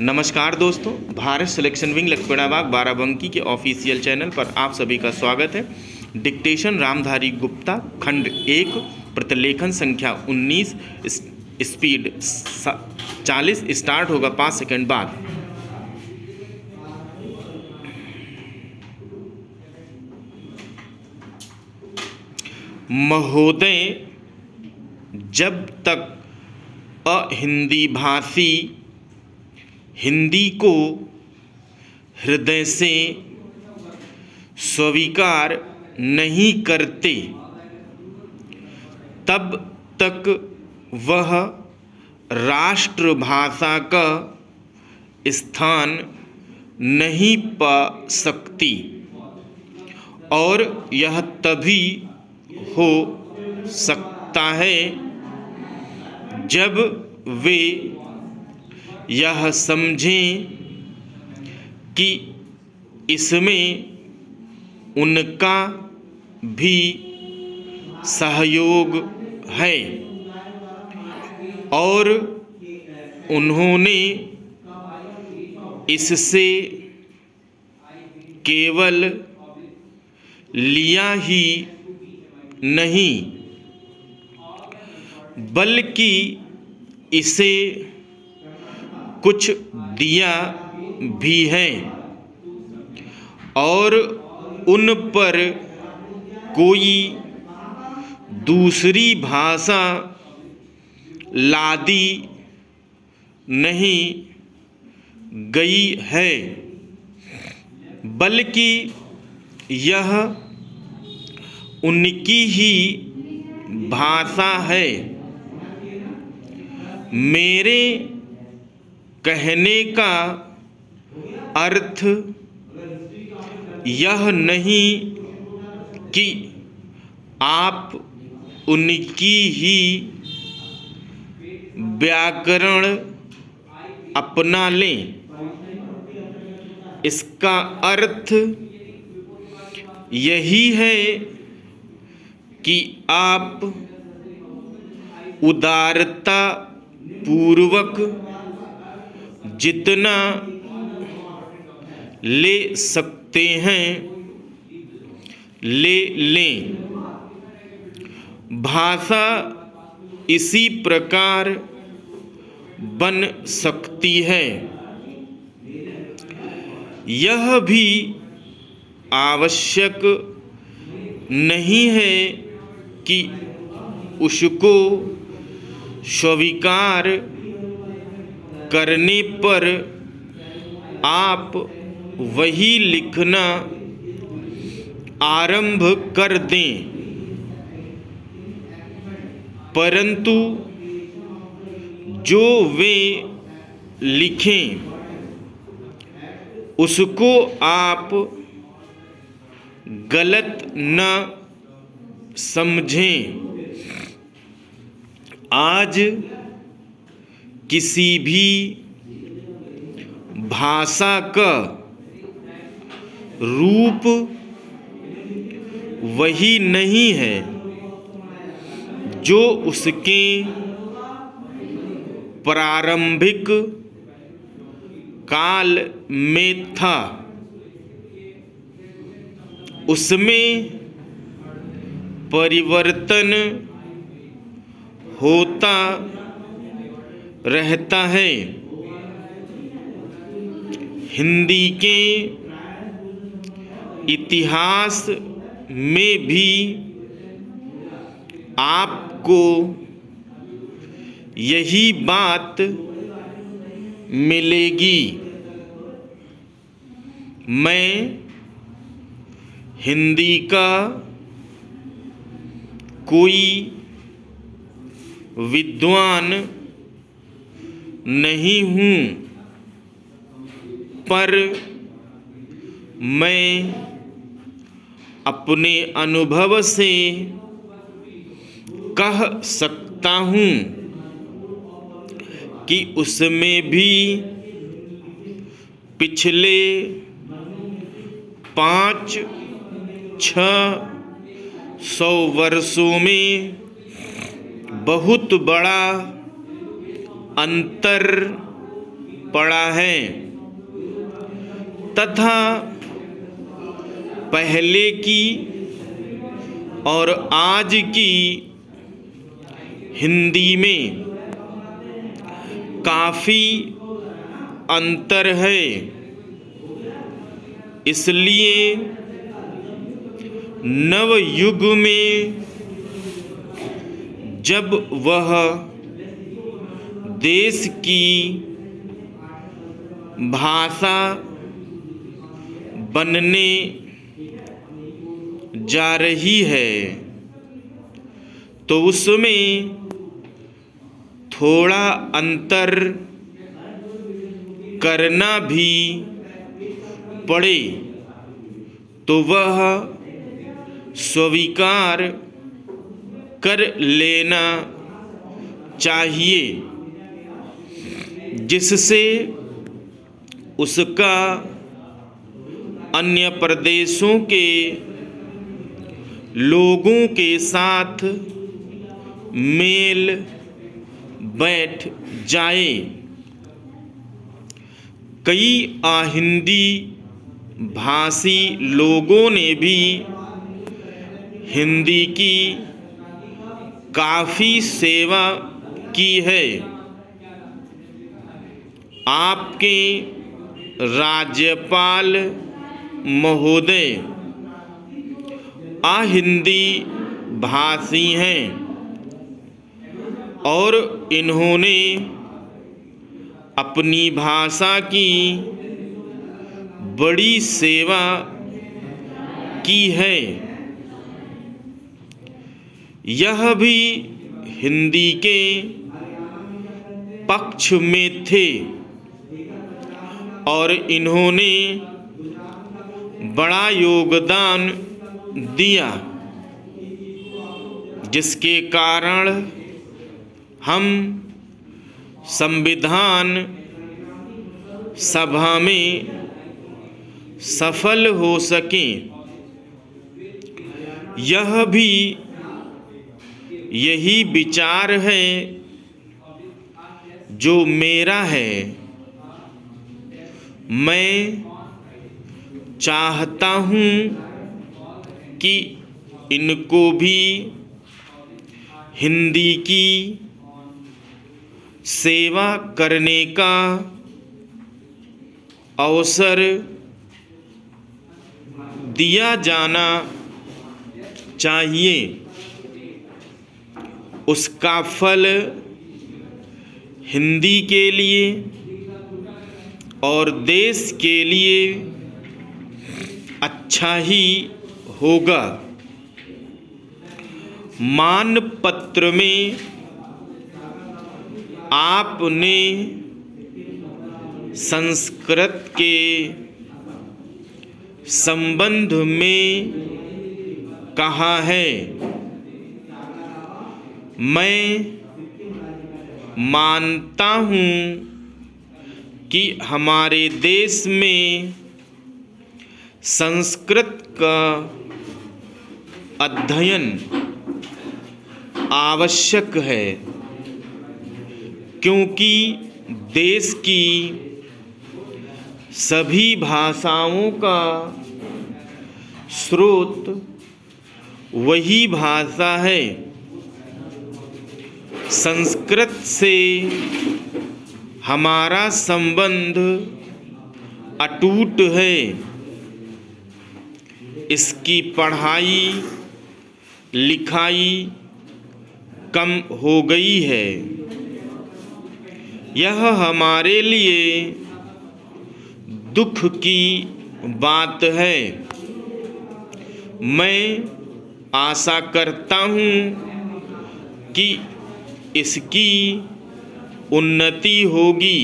नमस्कार दोस्तों, Bharat selection wing लक्ष्मणाबाग Barabanki के ऑफिशियल चैनल पर आप सभी का स्वागत है। डिक्टेशन रामधारी गुप्ता खंड 1 प्रतिलेखन संख्या 19 स्पीड 40 स्टार्ट होगा 5 सेकंड बाद। महोदय, जब तक अहिंदी भाषी हिंदी को हृदय से स्वीकार नहीं करते, तब तक वह राष्ट्रभाषा का स्थान नहीं पा सकती, और यह तभी हो सकता है जब वे यह समझें कि इसमें उनका भी सहयोग है और उन्होंने इससे केवल लिया ही नहीं बल्कि इसे कुछ दिया भी है, और उन पर कोई दूसरी भाषा लादी नहीं गई है, बल्कि यह उनकी ही भाषा है। मेरे कहने का अर्थ यह नहीं कि आप उनकी ही व्याकरण अपना लें। इसका अर्थ यही है कि आप उदारता पूर्वक जितना ले सकते हैं ले लें। भाषा इसी प्रकार बन सकती है। यह भी आवश्यक नहीं है कि उसको स्वीकार करने पर आप वही लिखना आरंभ कर दें, परंतु जो वे लिखें उसको आप गलत न समझें। आज किसी भी भाषा का रूप वही नहीं है जो उसके प्रारंभिक काल में था। उसमें परिवर्तन होता रहता है। हिंदी के इतिहास में भी आपको यही बात मिलेगी। मैं हिंदी का कोई विद्वान नहीं हूँ, पर मैं अपने अनुभव से कह सकता हूँ कि उसमें भी पिछले 500-600 वर्षों में बहुत बड़ा अंतर पड़ा है तथा पहले की और आज की हिंदी में काफ़ी अंतर है। इसलिए नवयुग में जब वह देश की भाषा बनने जा रही है तो उसमें थोड़ा अंतर करना भी पड़े तो वह स्वीकार कर लेना चाहिए, जिससे उसका अन्य प्रदेशों के लोगों के साथ मेल बैठ जाए। कई अहिंदी भाषी लोगों ने भी हिंदी की काफ़ी सेवा की है। आपके राज्यपाल महोदय अहिंदी भाषी हैं और इन्होंने अपनी भाषा की बड़ी सेवा की है। यह भी हिंदी के पक्ष में थे और इन्होंने बड़ा योगदान दिया, जिसके कारण हम संविधान सभा में सफल हो सकें। यह भी यही विचार है जो मेरा है। मैं चाहता हूँ कि इनको भी हिंदी की सेवा करने का अवसर दिया जाना चाहिए। उसका फल हिंदी के लिए और देश के लिए अच्छा ही होगा। मानपत्र में आपने संस्कृत के संबंध में कहा है। मैं मानता हूँ कि हमारे देश में संस्कृत का अध्ययन आवश्यक है, क्योंकि देश की सभी भाषाओं का स्रोत वही भाषा है। संस्कृत से हमारा संबंध अटूट है। इसकी पढ़ाई लिखाई कम हो गई है। यह हमारे लिए दुख की बात है। मैं आशा करता हूँ कि इसकी उन्नति होगी।